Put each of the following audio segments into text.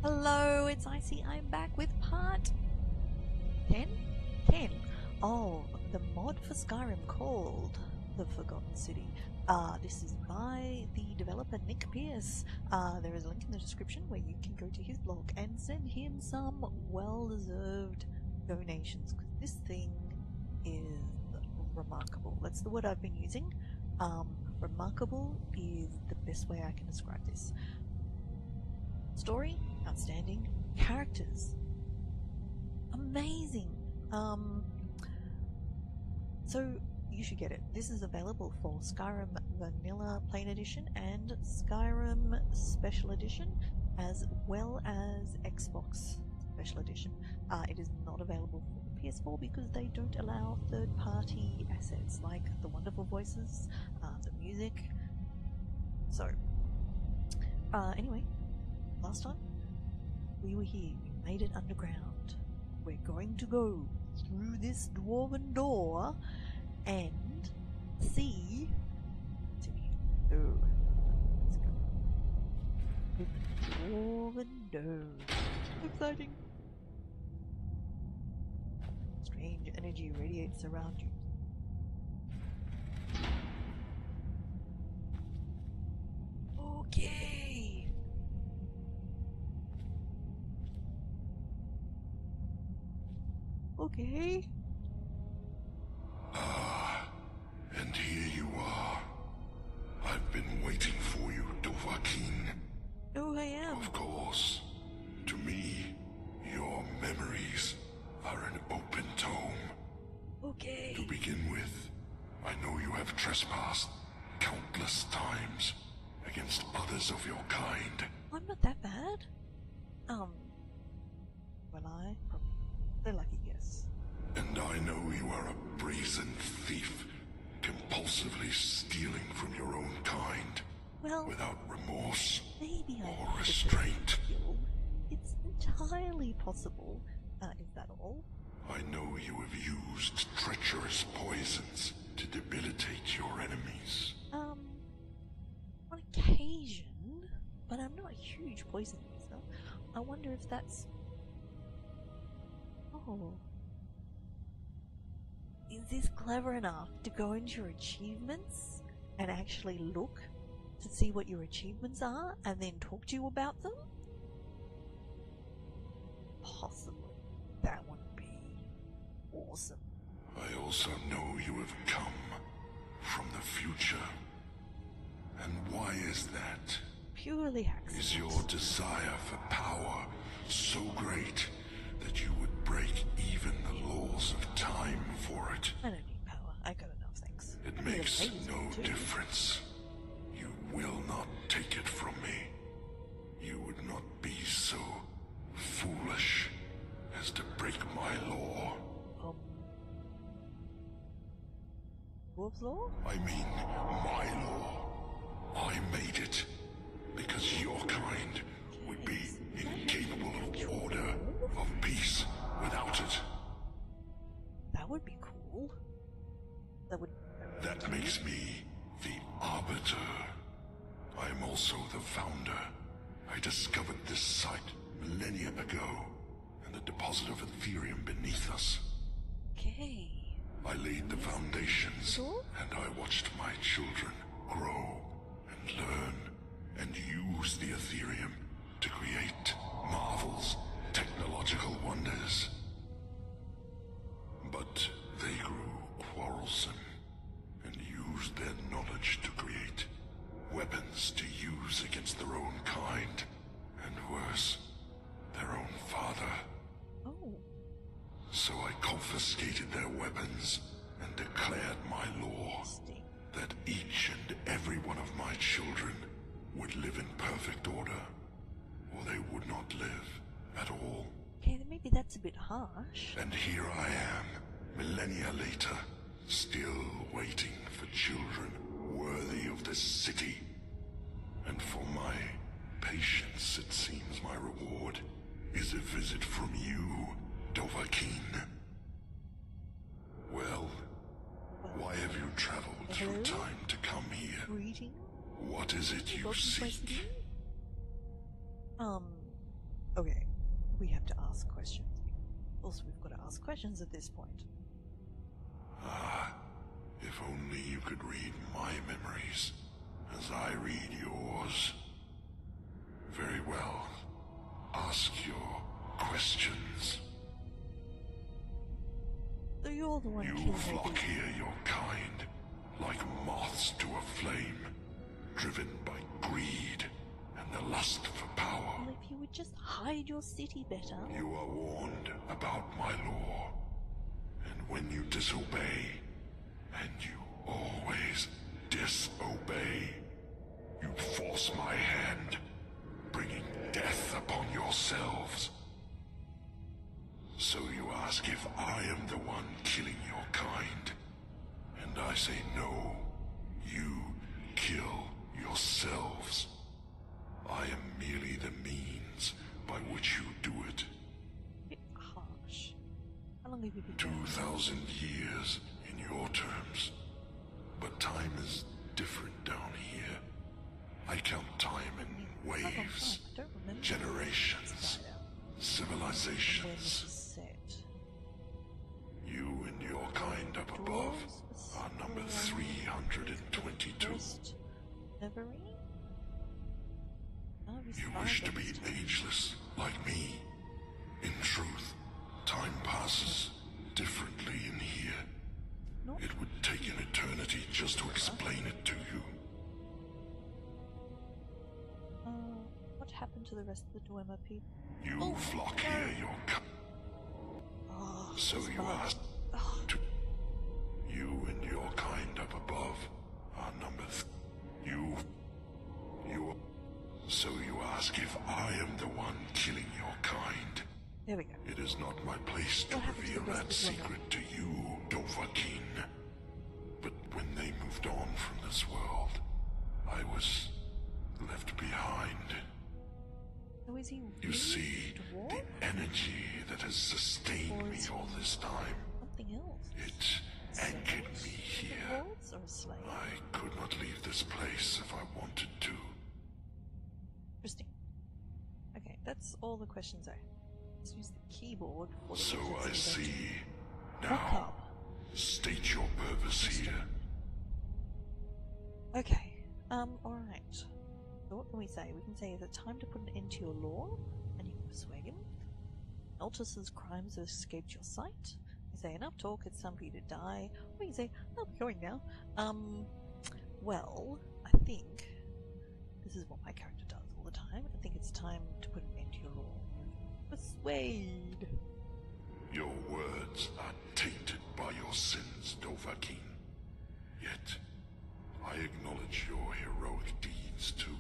Hello, it's Icy. I'm back with part 10? 10 of the mod for Skyrim called The Forgotten City. This is by the developer Nick Pearce. There is a link in the description where you can go to his blog and send him some well-deserved donations, because this thing is remarkable. That's the word I've been using. Remarkable is the best way I can describe this. Story, outstanding. Characters, amazing. So you should get it. This is available for Skyrim Vanilla Plain Edition and Skyrim Special Edition, as well as Xbox Special Edition. It is not available for the PS4 because they don't allow third-party assets like the wonderful voices, the music. So, anyway, last time we were here, we made it underground. We're going to go through this dwarven door and see. Oh, let's go. The dwarven door. Exciting. Strange energy radiates around you. Okay. Okay. And here you are. I've been waiting for you, Dovahkiin. Oh, I am. Of course. To me, your memories are an open tome. Okay. To begin with, I know you have trespassed countless times against others of your kind. I'm not that bad. Well, I probably they're lucky, yes. And I know you are a brazen thief, compulsively stealing from your own kind, Well, without remorse maybe I or have a restraint. skill. It's entirely possible. Is that all? I know you have used treacherous poisons to debilitate your enemies. On occasion, but I'm not a huge poison user. I wonder if that's... Oh. Is this clever enough to go into your achievements and actually look to see what your achievements are and then talk to you about them? Possibly. That would be awesome. I also know you have come from the future. And why is that? Purely accident. Is your desire for power so great that you would break even the laws of time for it? I don't need power. I got enough, thanks. It I need a makes laser no too. difference. You will not take it from me. You would not be so foolish as to break my law. Dwarves law? I mean, my law. I made it because your kind would be incapable of order, of peace without it. That would be cool. That makes me the Arbiter. I am also the founder. I discovered this site millennia ago, and the deposit of Ethereum beneath us. Okay. I laid the foundations, Sure. and I watched my children grow and learn and use the Ethereum to create marvels, technological wonders. But they grew quarrelsome and used their knowledge to create weapons to use against their own kind, and worse, their own father. Oh. So I confiscated their weapons and declared my law Interesting. that each and every one of my children would live in perfect order, or they would not live at all. Okay, then maybe that's a bit harsh. And here I am, millennia later, still waiting for children worthy of this city. And for my patience, it seems my reward is a visit from you, Dovahkiin. Well, why have you traveled through Hello? time to come here? Greeting? What is it you Welcome to my seek? city? Okay, we have to ask questions. Also, we've got to ask questions at this point. Ah, if only you could read my memories as I read yours. Very well. Ask your questions. So you're the one You killing flock everything. here your kind, like moths to a flame, driven by greed and the lust for power. Well, if you would just hide your city better. You are warned about my law, and when you disobey, and you always disobey, you force my hand, bringing death upon yourselves. So you ask if I am the one killing your kind, and I say no, you kill yourselves. I am merely the means by which you do it. Bit harsh. How long have you been doing 2,000 years in your terms. But time is different down here. I count time in waves, I don't remember. generations, When civilizations. this is set. You and your kind up above are number 322. First Nevery? Oh, we You survived wish to it be this time. ageless, like me. In truth, time passes differently in here. Not It would take an eternity just to explain it to you. what happened to the rest of the Dwemer people? You flock here your kind. Oh, So this you bug. ask Oh, to... You and your kind up above are number You... So you ask if I am the one killing your kind. there we go. It is not my place to What happened to reveal the rest that of the secret to you, Dovahkiin. But when they moved on from this world, I was left behind. So is he You really see, a dwarf? the energy that has sustained Or me is all this time, Something else? it anchored me here. Lords or a slave? I could not leave this place if I wanted to. Interesting. Okay, that's all the questions I have. Let's use the keyboard for the So I agency see. event. Look Now, up. state your purpose here. Okay. Alright. So what can we say? We can say, is it time to put an end to your law? And you can persuade him. Altus's crimes have escaped your sight. You say, enough talk, it's time for you to die. Or you can say, I'm going now. Well, I think this is what my character does all the time. I think it's time to put an end to your law. Persuade! Your words are tainted by your sins, Dovahkiin. Yet, I acknowledge your heroic deeds too.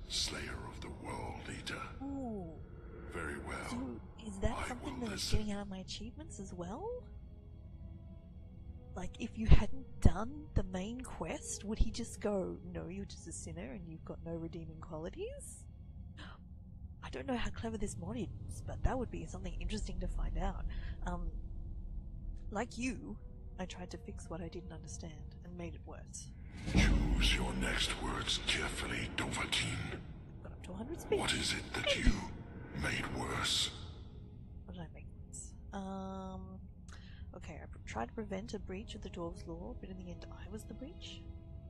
Slayer of the World Eater. Ooh. Very well. So, is that I something will that is listen. getting out of my achievements as well? Like, if you hadn't done the main quest, would he just go, no, you're just a sinner and you've got no redeeming qualities? I don't know how clever this mod is, but that would be something interesting to find out. Like you, I tried to fix what I didn't understand and made it worse. Choose your next words carefully, Dovahkiin. Got up to 100 speed. What is it that you made worse? What did I make once? Okay, I tried to prevent a breach of the Dwarves' law, but in the end I was the breach.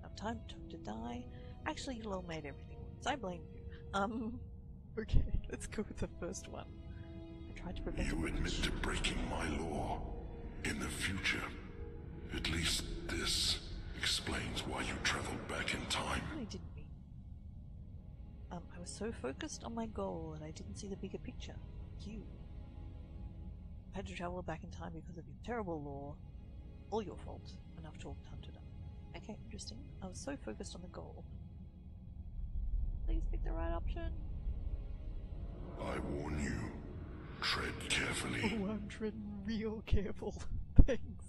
Enough time it took to die. Actually, you all made everything worse. I blame you. Okay, let's go with the first one. I tried to prevent a You admit breach. to breaking my law. In the future, at least this explains why you traveled back in time. I really didn't mean. I was so focused on my goal that I didn't see the bigger picture. You. I had to travel back in time because of your terrible law. All your fault. Enough talk, time to die. Okay, interesting. I was so focused on the goal. Please pick the right option. I warn you, tread carefully. Oh, I'm treading real careful. Thanks.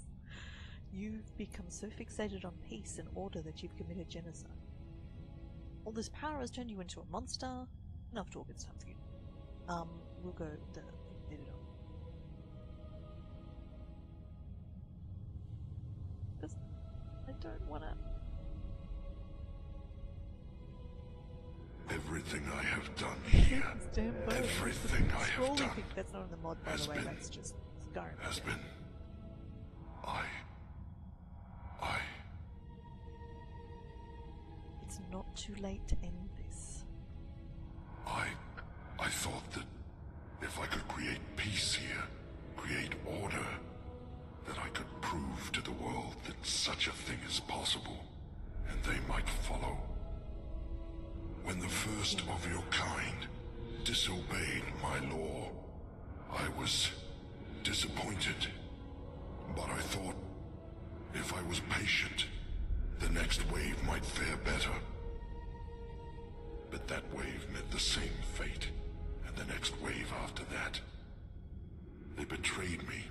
You've become so fixated on peace and order that you've committed genocide. All this power has turned you into a monster. Enough talk, it's time for you. We'll go the completed on. Because I don't wanna. everything I have done here, It's damn boat. everything I have Scrolling done thing- That's not in the mod, by has the way. been- That's just Skyrim. has been. It's not too late to end this. I thought that if I could create peace here, create order, that I could prove to the world that such a thing is possible, and they might follow. When the first of your kind disobeyed my law, I was disappointed. But I thought, if I was patient, the next wave might fare better. But that wave met the same fate, and the next wave after that. They betrayed me,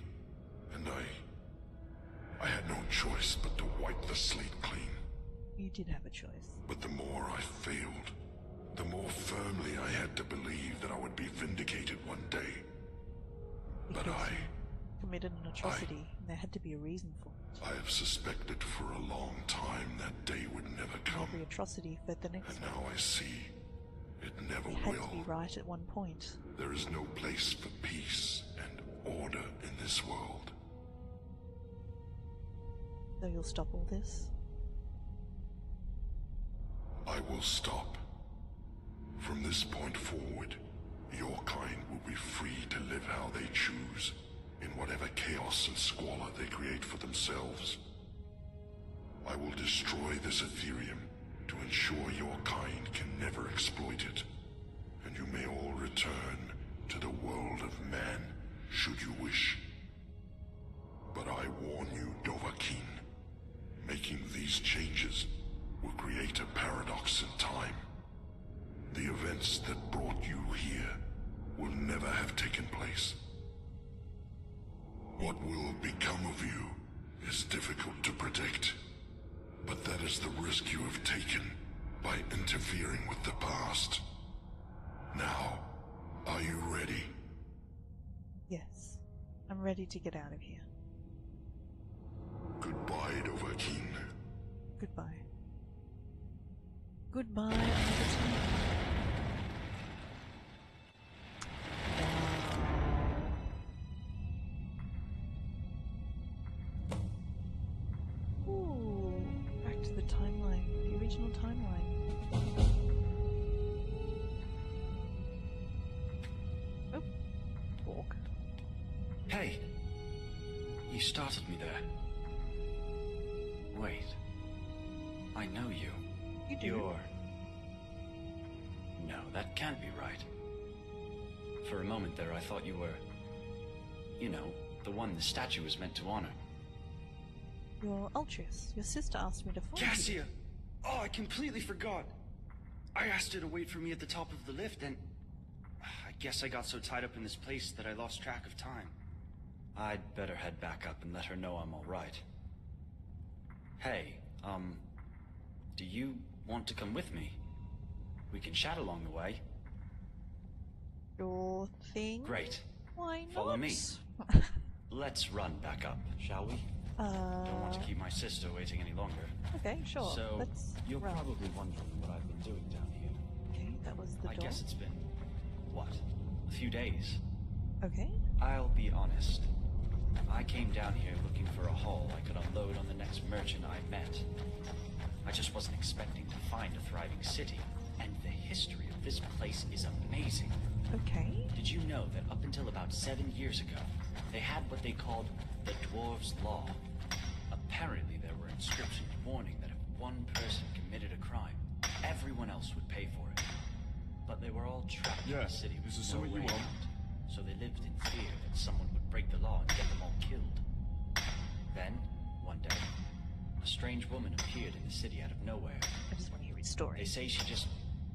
and I had no choice but to wipe the slate clean. You did have a choice. But the more I failed, the more firmly I had to believe that I would be vindicated one day. But Because you committed an atrocity, and there had to be a reason for it. I have suspected for a long time that day would never come. Every atrocity fed the next And one. now I see it never You had will. to be right at one point. There is no place for peace and order in this world. So you'll stop all this? I will stop. From this point forward, your kind will be free to live how they choose, in whatever chaos and squalor they create for themselves. I will destroy this Ethereum to ensure your kind can never exploit it, and you may all return to the world of man, should you wish. But I warn you, Dovahkiin, making these changes will create a paradox in time. The events that brought you here will never have taken place. What will become of you is difficult to predict, but that is the risk you have taken by interfering with the past. Now, are you ready? Yes. I'm ready to get out of here. Goodbye, Dovahkiin. Goodbye. Goodbye, Albertine. Wow. Ooh, back to the timeline, the original timeline. Oh, walk. Hey! You started me there. Wait. I know you. You do. You're... No, that can't be right. For a moment there I thought you were... You know, the one the statue was meant to honor. You're Ultrius. Your sister asked me to find you. Cassia! Oh, I completely forgot! I asked her to wait for me at the top of the lift and... I guess I got so tied up in this place that I lost track of time. I'd better head back up and let her know I'm alright. Hey, do you want to come with me? We can chat along the way. Your thing? Great. Why not? Follow me. Let's run back up, shall we? Don't want to keep my sister waiting any longer. Okay, sure. So, Let's you're run. probably wondering what I've been doing down here. Okay, that was the I door. guess it's been, what, a few days? Okay. I'll be honest. I came down here looking for a haul I could unload on the next merchant I met. I just wasn't expecting to find a thriving city, and the history of this place is amazing. Okay. Did you know that up until about 7 years ago, they had what they called the Dwarves' Law? Apparently there were inscriptions warning that if one person committed a crime, everyone else would pay for it. But they were all trapped in the city with this is no something you way want. out, so they lived in fear that someone would break the law and get them all killed. Then, one day, a strange woman appeared in the city out of nowhere. I just want to hear his They story. say she just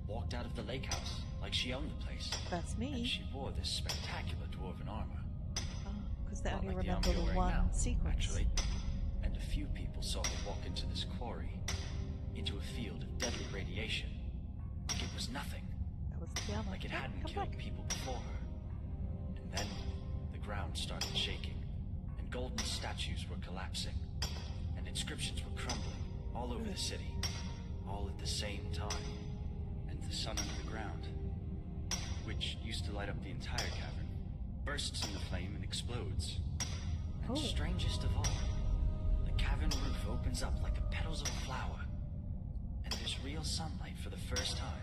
walked out of the lake house, like she owned the place. That's And me. she wore this spectacular dwarven armor. Because they Not only like the remember armor the you're wearing one now, sequence. actually. And a few people saw her walk into this quarry, into a field of deadly radiation. Like it was nothing, That was the armor. like it Yeah, hadn't come killed back. people before her. And then the ground started shaking, and golden statues were collapsing, and inscriptions were crumbling all over the city, all at the same time. And the sun under the ground, which used to light up the entire cavern, bursts into flame and explodes. And strangest of all, the cavern roof opens up like the petals of a flower, and there's real sunlight for the first time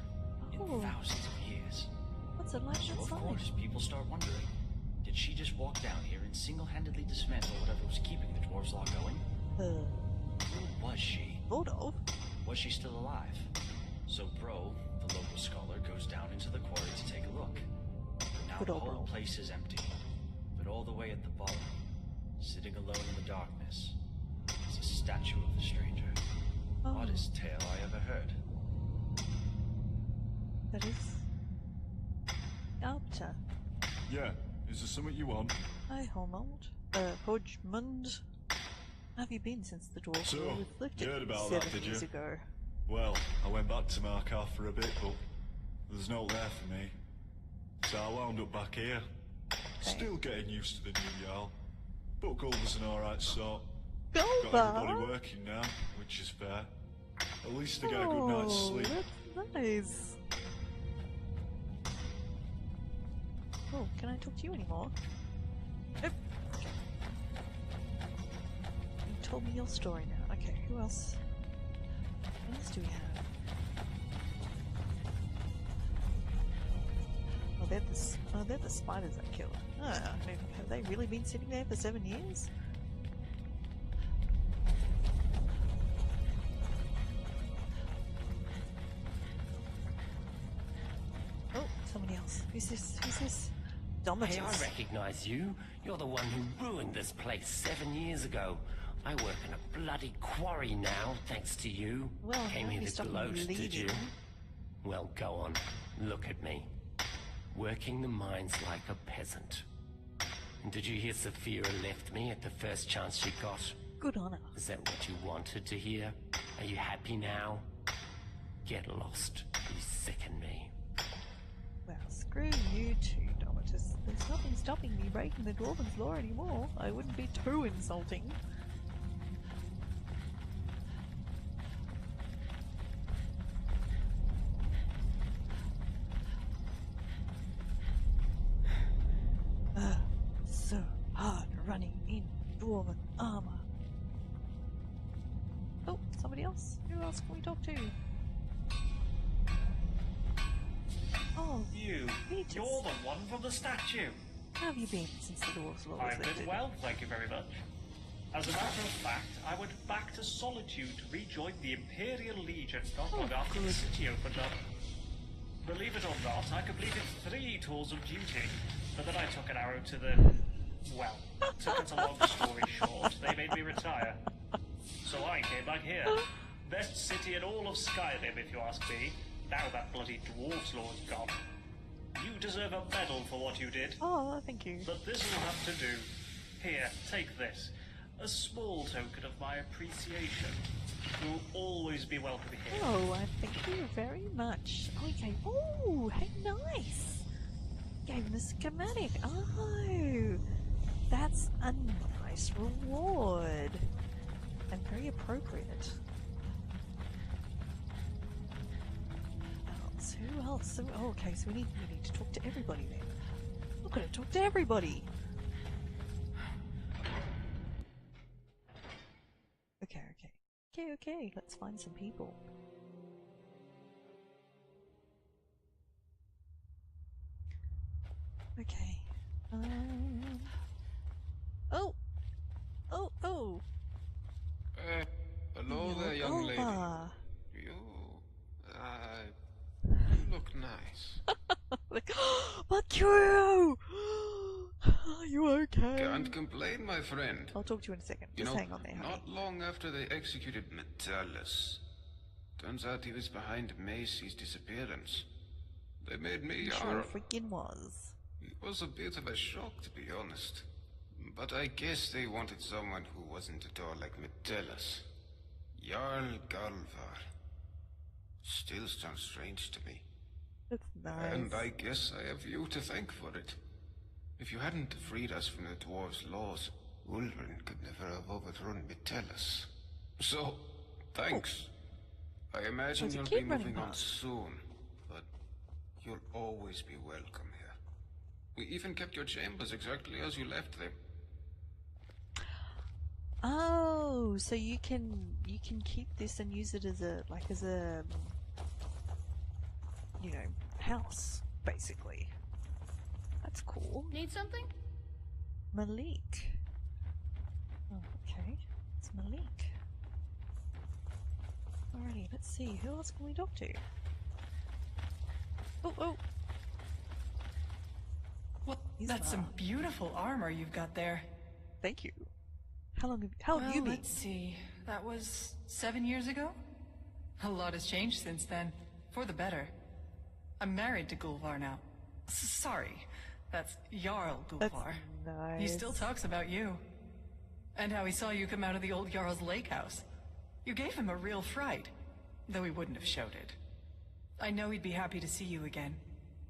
in thousands of years. What's it like So of outside? course, people start wondering, did she just walk down here and single-handedly dismantle whatever was keeping the dwarves' law going? Who was she? Sort of. Was she still alive? So Bro, the local scholar, goes down into the quarry to take a look. Now Good the old whole Bro. place is empty, but all the way at the bottom, sitting alone in the darkness, is a statue of the stranger. Oddest tale I ever heard. That is sculpture. Yeah, is there something you want? Hi, Holmold. Hodgmund. How have you been since the dwarves So, were afflicted you heard about 7 that, did years you? ago? Well, I went back to Markarth for a bit, but there's no there for me. So I wound up back here. Still getting used to the new Jarl. But Gulber's an alright sort. Got everybody Gulber? working now, which is fair. At least I get a good night's sleep. That's nice. Oh, can I talk to you anymore? Nope. Okay. You told me your story now. Okay, who else? What else do we have? Oh, they're the spiders I killed. Oh, have they really been sitting there for 7 years? Oh, somebody else. Who's this? Who's this? Domitus. Hey, I recognize you. You're the one who ruined this place 7 years ago. I work in a bloody quarry now, thanks to you. Well, Came how here you to stop me gloat, did you? bleeding? Well, go on. Look at me. Working the mines like a peasant. And did you hear Saphira left me at the first chance she got? Good on her. Is that what you wanted to hear? Are you happy now? Get lost. You sicken me. Well, screw you too, Domitus. There's nothing stopping me breaking the Dwarven's law anymore. I wouldn't be too insulting. So hard running in Dwarven armor. Oh, somebody else? Who else can we talk to? Oh, You, Peter's. you're the one from the statue. How have you been since the Dwarves law was I've been lifted? well, thank you very much. As a matter of fact, I went back to Solitude to rejoin the Imperial Legion not long after the city opened up. Believe it or not, I completed 3 tours of duty, but then I took an arrow to the... well, to cut a long story short, they made me retire. So I came back here. Best city in all of Skyrim, if you ask me. Now that bloody dwarf's law is gone. You deserve a medal for what you did. Oh, thank you. But this will have to do. Here, take this. A small token of my appreciation. You'll always be welcome here. Oh, I thank you very much. Okay. Oh, hey, nice. Gave him a schematic. Oh, that's a nice reward. And very appropriate. Who else? So, oh, okay, so we need to talk to everybody then. We're gonna talk to everybody. Okay, let's find some people. Okay. Oh! Hello there, young lady. Golba. You look nice. Mercurio! Are you okay? Can't complain, my friend. I'll talk to you in a second. You Just know, hang on there, honey. not long after they executed Metellus, turns out he was behind Macy's disappearance. They made me Sure Jarl. freaking was. It was a bit of a shock, to be honest. But I guess they wanted someone who wasn't at all like Metellus. Jarl Galvar. Still sounds strange to me. That's nice. And I guess I have you to thank for it. If you hadn't freed us from the dwarves' laws, Ulvrin could never have overthrown Metellus. So, thanks. I imagine There's a you'll kid be running moving on past. soon, but you'll always be welcome here. We even kept your chambers exactly as you left them. Oh, so you can keep this and use it as a house basically. That's cool. Need something? Malik. Oh, okay. It's Malik. Alrighty, let's see. Who else can we talk to? Oh. Well, He's that's some not. beautiful armor you've got there. Thank you. How have you been? Let's see. That was 7 years ago? A lot has changed since then. For the better. I'm married to Gulvar now. Sorry. That's Jarl Gulvar. That's nice. He still talks about you. And how he saw you come out of the old Jarl's lake house. You gave him a real fright. Though he wouldn't have showed it. I know he'd be happy to see you again.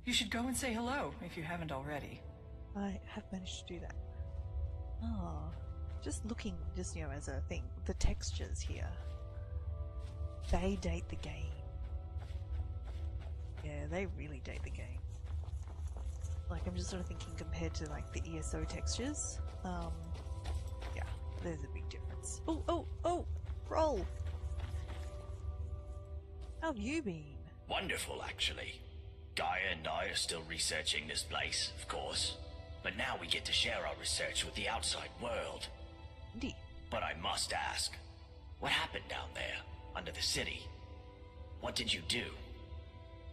You should go and say hello, if you haven't already. I have managed to do that. Oh, just looking, as a thing, the textures here. They date the game. Yeah, they really date the game. Like, I'm just sort of thinking compared to, like, the ESO textures. Yeah, there's a big difference. Oh! Roll! How have you been? Wonderful, actually. Gaia and I are still researching this place, of course. But now we get to share our research with the outside world. Indeed. But I must ask, what happened down there, under the city? What did you do?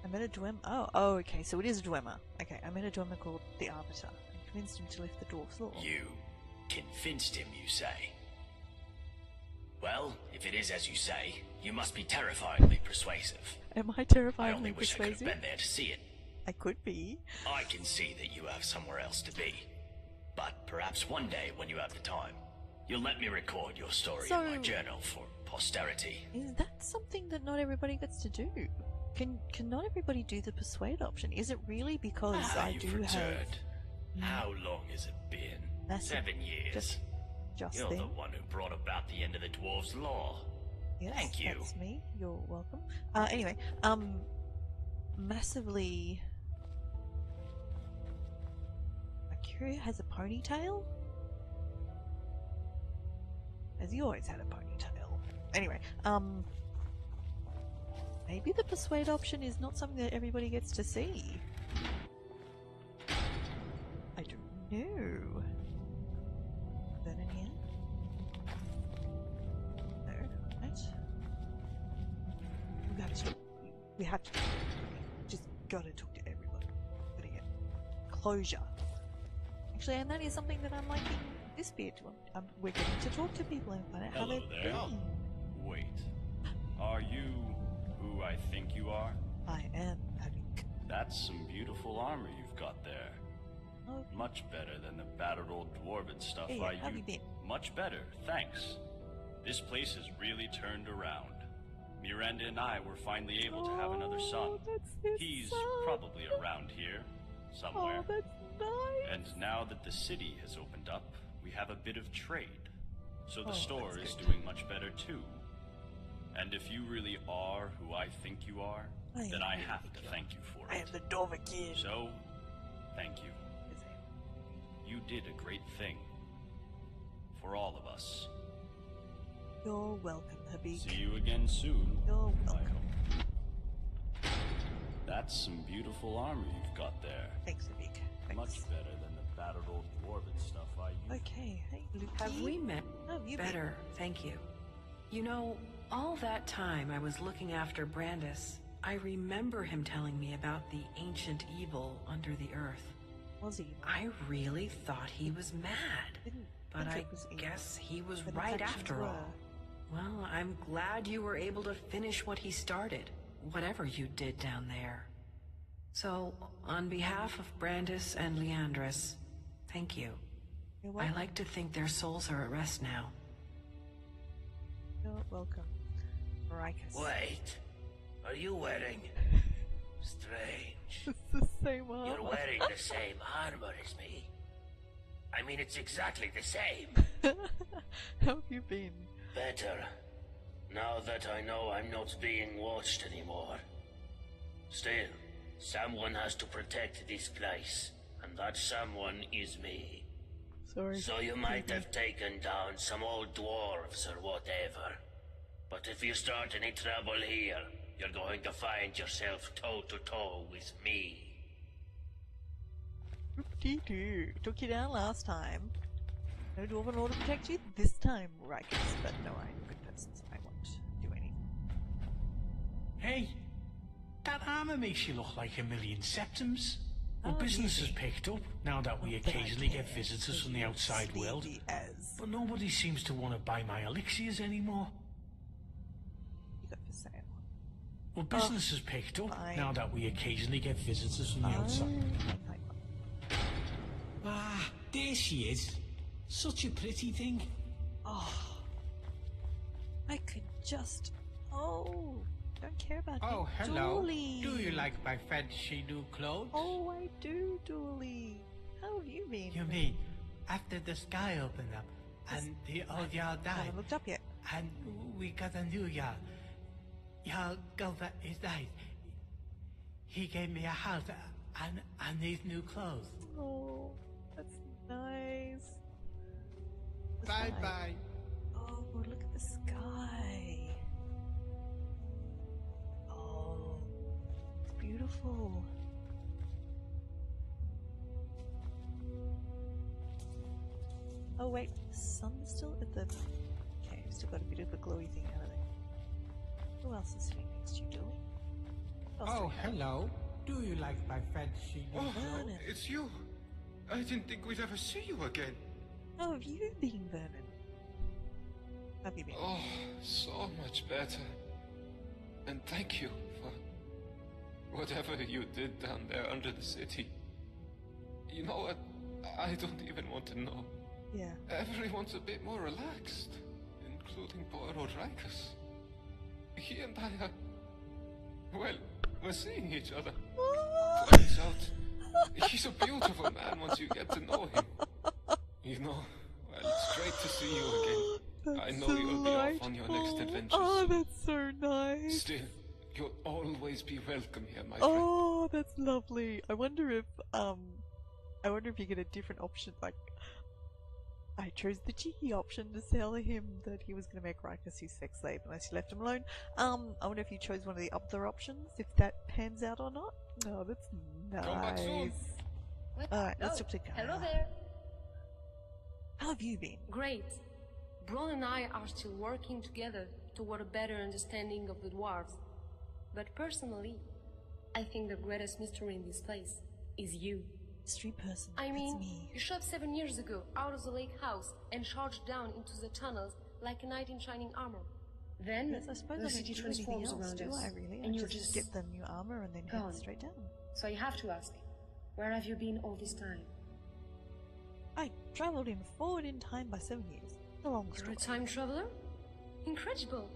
I met a Dwemer. Oh, okay, so it is a Dwemer. Okay, I met a Dwemer called the Arbiter and convinced him to lift the dwarf's law. You convinced him, you say? Well, if it is as you say, you must be terrifyingly persuasive. Am I I terrifyingly only wish I could have persuasive? been there to see it. I could be. I can see that you have somewhere else to be. But perhaps one day, when you have the time, you'll let me record your story in my journal for posterity. Is that something that not everybody gets to do? Can not everybody do the persuade option? Is it really because I You've do have returned. How long has it been? That's 7 years. just You're then? the one who brought about the end of the dwarves' law. Yes, Thank you. that's me. You're welcome. Anyway, massively. Mercuria has a ponytail? Has he always had a ponytail? Anyway, maybe the persuade option is not something that everybody gets to see. I don't know. Is that in here? No, right? We have to talk to everybody. Just gotta talk to everybody. Gotta get closure. Actually, and that is something that I'm liking this bit. We're getting to talk to people and find out how Hello they've there. been. Wait. Are you who I think you are? I am having. That's some beautiful armor you've got there. Oh, Much better than the battered old dwarven stuff hey, I how have you used. been? Much better, thanks. This place has really turned around. Miranda and I were finally able to have another son. That's his He's son. probably around here, somewhere. Oh, that's nice. And now that the city has opened up, we have a bit of trade. So the Oh, store that's is good. doing much better too. And if you really are who I think you are, I then am I who you have think to you thank you for I it. am the Dover Kid. So, thank you. You did a great thing. For all of us. You're welcome, Habib. See you again soon. You're I welcome. hope. That's some beautiful armor you've got there. Thanks, Habib. Thanks. Much better than the battered old dwarven stuff I used. Okay, hey, Luke. Have we met? How have you been? Better, thank you. You know, all that time I was looking after Brandis, I remember him telling me about the ancient evil under the earth. Was he? I really thought he was mad, Didn't but think I it was evil, guess he was but its right actions after were. all. Well, I'm glad you were able to finish what he started, whatever you did down there. So, on behalf of Brandis and Leandris, thank you. You're I welcome. like to think their souls are at rest now. You're welcome. Rikus. Wait, are you wearing... Strange. It's the same armor. You're wearing the same armor as me. I mean, it's exactly the same. How have you been? Better. Now that I know I'm not being watched anymore. Still, Someone has to protect this place, and that someone is me. Sorry. So you might have taken down some old dwarves or whatever. But if you start any trouble here, you're going to find yourself toe-to-toe with me. Whoop-dee-doo. Took you down last time. No dwarven law to protect you this time, Rikus. But no, I'm a good person, so I won't do anything. Hey, that armor makes you look like a million septums. Well, Oh, business has really? picked up now that we Not that I occasionally get care, visitors because from the you're outside world. sleazy as But nobody seems to want to buy my elixirs anymore. you got for sale. Well, business has picked up fine. now that we occasionally get visitors from the outside. Fine. Ah, there she is. Such a pretty thing. Oh, I could just. Oh, don't care about Oh, you. hello. Dooley. Do you like my fancy new clothes? Oh, I do, Dooley. How have you been? You mean after the sky opened up and the old Jarl I died haven't looked up yet. and we got a new Jarl? Jarl Gulva is nice. He gave me a house and these new clothes. Oh, that's nice. The Bye sky. bye. Oh, look at the sky. Oh, it's beautiful. Oh wait, the sun's still at the. Okay, still got a bit of a glowy thing out of it. Who else is sitting next to you, Dooley? Who else do Oh, we have? hello. Do you like my fancy new Oh, Vernon. it's you. I didn't think we'd ever see you again. How have you been, Vernon? How have you been? Oh, so much better. And thank you for whatever you did down there under the city. You know what? I don't even want to know. Yeah. Everyone's a bit more relaxed, including poor old Rikus. He and I are... Well, we're seeing each other. Turns out, he's a beautiful man once you get to know him. You know, well, it's great to see you again. I know you'll be off on your next adventure Oh, soon. that's so nice. Still, you'll always be welcome here, my friend. Oh, that's lovely. I wonder if you get a different option. Like, I chose the cheeky option to tell him that he was going to make Rikus his sex slave unless you left him alone. I wonder if you chose one of the other options, if that pans out or not. Oh, that's Come back soon. nice. Alright, let's talk to Kara. Hello there. How have you been? Great. Braun and I are still working together toward a better understanding of the dwarves. But personally, I think the greatest mystery in this place is you. Mystery person. I That's mean, me. you shot 7 years ago out of the lake house and charged down into the tunnels like a knight in shining armor. Then Yes, I suppose the I don't city do anything transforms else, around do us, I really? and I you're just get the new armor and then gone. head straight down. So I have to ask, where have you been all this time? I travelled forward in time by 7 years. A long You're story. a time traveler? Incredible.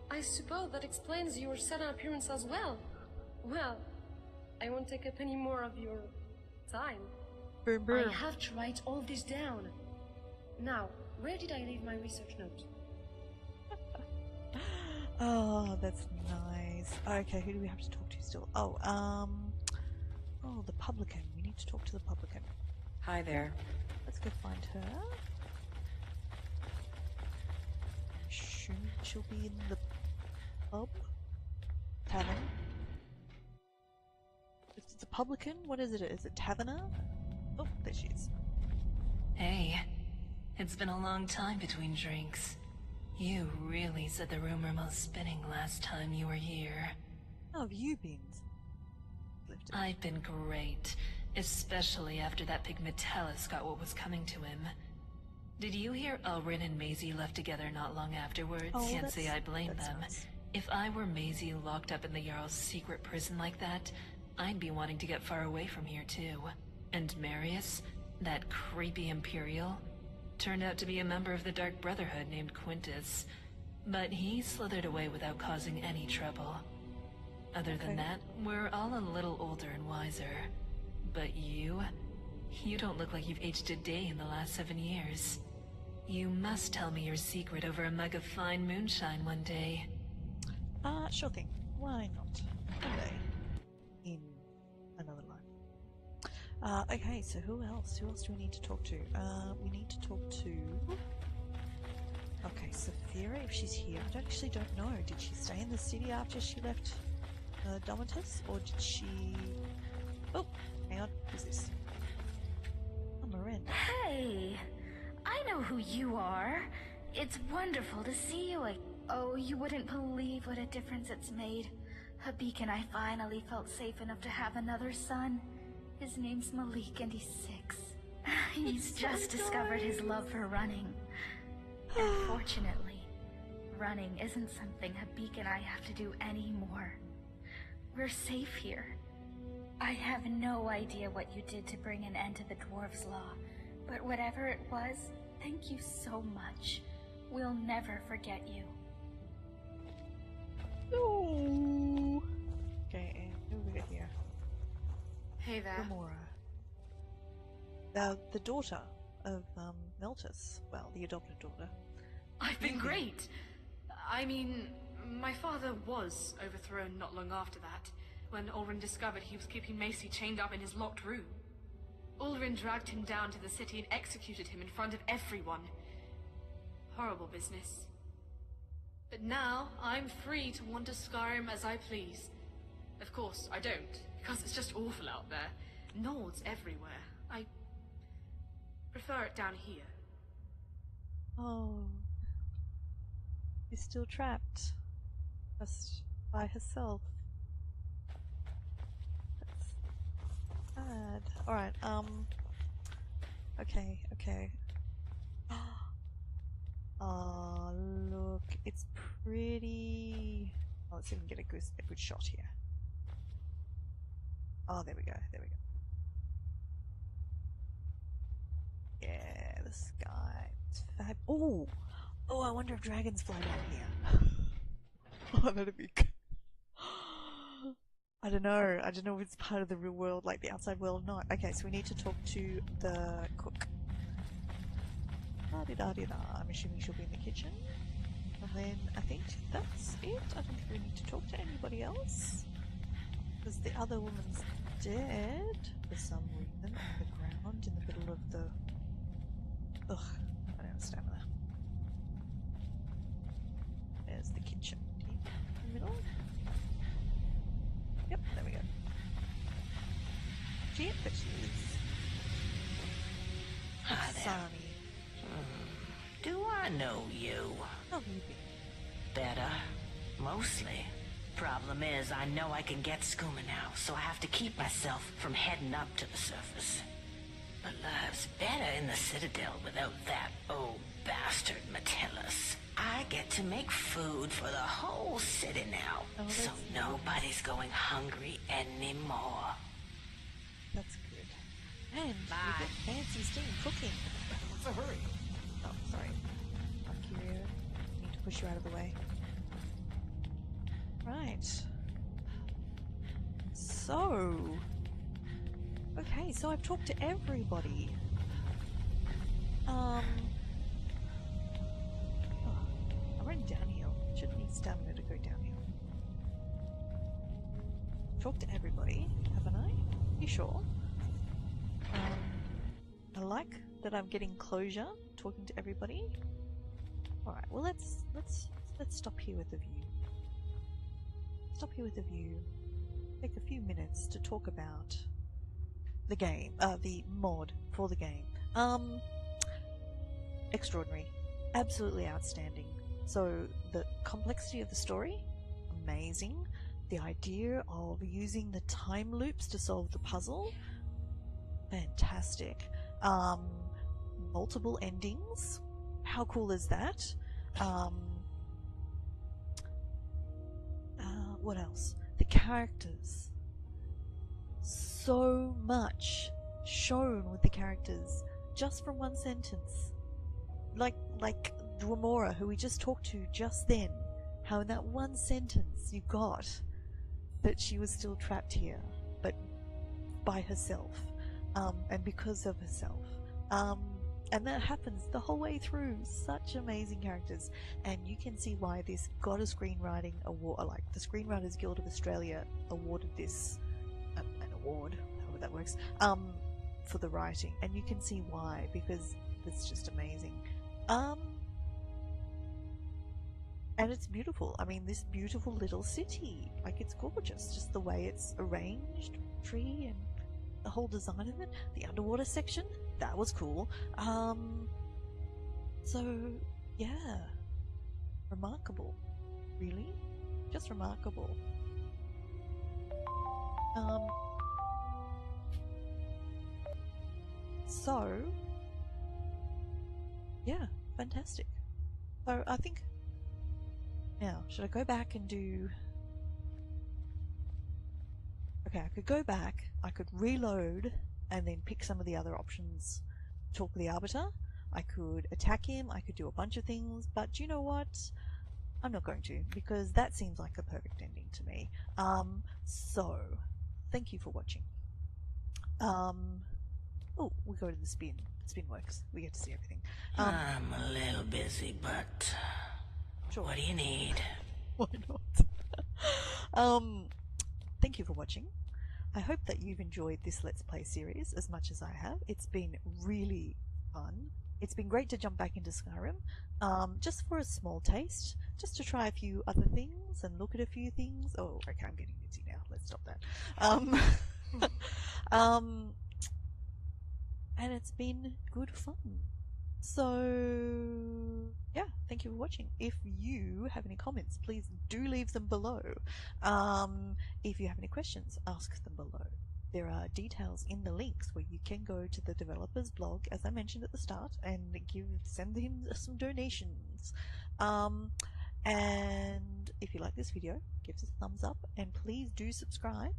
I suppose that explains your sudden appearance as well. Well, I won't take up any more of your time. Boom, boom. I have to write all this down. Now, where did I leave my research note? Oh, that's nice. Okay, who do we have to talk to still? Oh, the publican. We need to talk to the publican. Hi there. Let's go find her. She'll be in the pub? Tavern? It's the publican? What is it? Is it taverner? Oh, there she is. Hey, it's been a long time between drinks. You really set the rumor mill spinning last time you were here. How have you been? I've been great, especially after that pig Metellus got what was coming to him. Did you hear Elrin and Maisie left together not long afterwards? Oh, Can't say I blame that's them. nice. If I were Maisie locked up in the Jarl's secret prison like that, I'd be wanting to get far away from here too. And Marius, that creepy Imperial, turned out to be a member of the Dark Brotherhood named Quintus. But he slithered away without causing any trouble. Other than that, we're all a little older and wiser. But you don't look like you've aged a day in the last 7 years. You must tell me your secret over a mug of fine moonshine one day. Sure thing. Why not? One day. In another line. Okay, so who else? Who else do we need to talk to? We need to talk to... Okay, Saphira, if she's here. I actually don't know. Did she stay in the city after she left Domitus? Or did she... Oh, hang on. Who's this? Oh, Miranda. Hey! I know who you are. It's wonderful to see you. Oh, you wouldn't believe what a difference it's made. Habik and I finally felt safe enough to have another son. His name's Malik and he's 6. He's just discovered his love for running. Unfortunately, running isn't something Habik and I have to do anymore. We're safe here. I have no idea what you did to bring an end to the Dwarves' Law, but whatever it was, thank you so much. We'll never forget you. Ooh. Okay, and who we got here? Hey there. Gamora. The daughter of Meltus. Well, the adopted daughter. I've been great. I mean, my father was overthrown not long after that, when Ulrin discovered he was keeping Macy chained up in his locked room. Ulrin dragged him down to the city and executed him in front of everyone. Horrible business. But now, I'm free to wander Skyrim as I please. Of course, I don't, because it's just awful out there. Nords everywhere. I prefer it down here. Oh. She's still trapped. Just by herself. That's sad. Alright, okay. Oh, look, it's pretty... Oh, let's see if we can get a good shot here. Oh, there we go. Yeah, the sky. It's fab. Oh, I wonder if dragons fly down here. Oh, that'd be good. I don't know if it's part of the real world, like the outside world or not. Okay, so we need to talk to the cook. Da-di-da-di-da. I'm assuming she'll be in the kitchen. And then I think that's it. I don't think we need to talk to anybody else. Because the other woman's dead for some reason on the ground in the middle of the... Ugh, I don't understand that. There's the kitchen. In the middle. Yep, there we go. Yep, there she is. Hi there. Sorry. Do I know you? Oh, maybe. Better. Mostly. Problem is, I know I can get skooma now, so I have to keep myself from heading up to the surface. But life's better in the Citadel without that old bastard Metellus. I get to make food for the whole city now, so nobody's going hungry anymore. That's good. And we get fancy steam cooking. What's the hurry? Oh, sorry. Akira, need to push you out of the way. Right. So... Okay, so I've talked to everybody. Oh, I'm running downhill. Shouldn't need stamina to go downhill. Talked to everybody, haven't I? You sure? I like that I'm getting closure, talking to everybody. Alright, well let's stop here with the view. Stop here with the view. Take a few minutes to talk about the game, the mod for the game. Extraordinary. Absolutely outstanding. So, the complexity of the story, amazing. The idea of using the time loops to solve the puzzle, fantastic. Multiple endings, how cool is that? What else? The characters. So much shown with the characters just from one sentence. Like Dwamora, who we just talked to just then. How in that one sentence you got that she was still trapped here, but by herself, and because of herself. And that happens the whole way through. Such amazing characters, and you can see why this got a screenwriting award. Like the Screenwriters Guild of Australia awarded this an award, however that works, for the writing, and you can see why, because it's just amazing. And it's beautiful. I mean, this beautiful little city, like, it's gorgeous, just the way it's arranged, tree and the whole design of it. The underwater section, that was cool. So yeah, remarkable, really, just remarkable. So yeah, fantastic. So I think now, should I go back and do... Okay, I could go back, I could reload, and then pick some of the other options. Talk with the Arbiter, I could attack him, I could do a bunch of things, but you know what? I'm not going to, because that seems like a perfect ending to me. So, thank you for watching. Oh, we go to the spin. Spin works. We get to see everything. I'm a little busy, but... Sure. What do you need? Why not? Thank you for watching. I hope that you've enjoyed this Let's Play series as much as I have. It's been really fun. It's been great to jump back into Skyrim, just for a small taste, just to try a few other things and look at a few things. Oh, okay, I'm getting busy now. Let's stop that. And it's been good fun. So yeah, thank you for watching. If you have any comments, please do leave them below. If you have any questions, ask them below. There are details in the links where you can go to the developer's blog, as I mentioned at the start, and send him some donations. And if you like this video, give us a thumbs up, and please do subscribe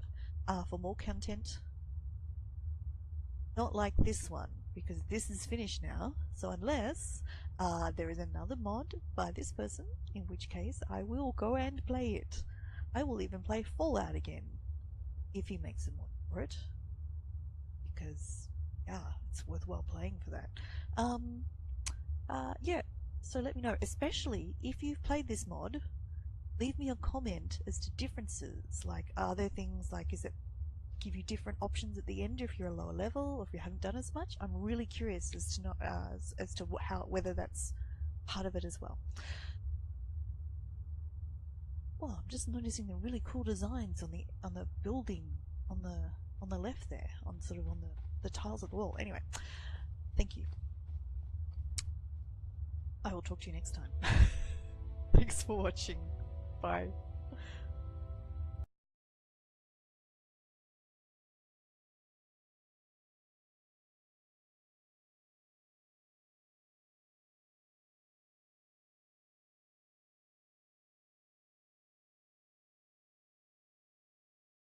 for more content. Not like this one, because this is finished now, so unless there is another mod by this person, in which case I will go and play it. I will even play Fallout again, if he makes a mod for it, because yeah, it's worthwhile playing for that. Yeah, so let me know, especially if you've played this mod, leave me a comment as to differences, like are there things like, is it give you different options at the end if you're a lower level or if you haven't done as much? I'm really curious as to whether that's part of it as well. Well, I'm just noticing the really cool designs on the building on the left there, on sort of on the tiles of the wall. Anyway, thank you. I will talk to you next time. Thanks for watching. Bye.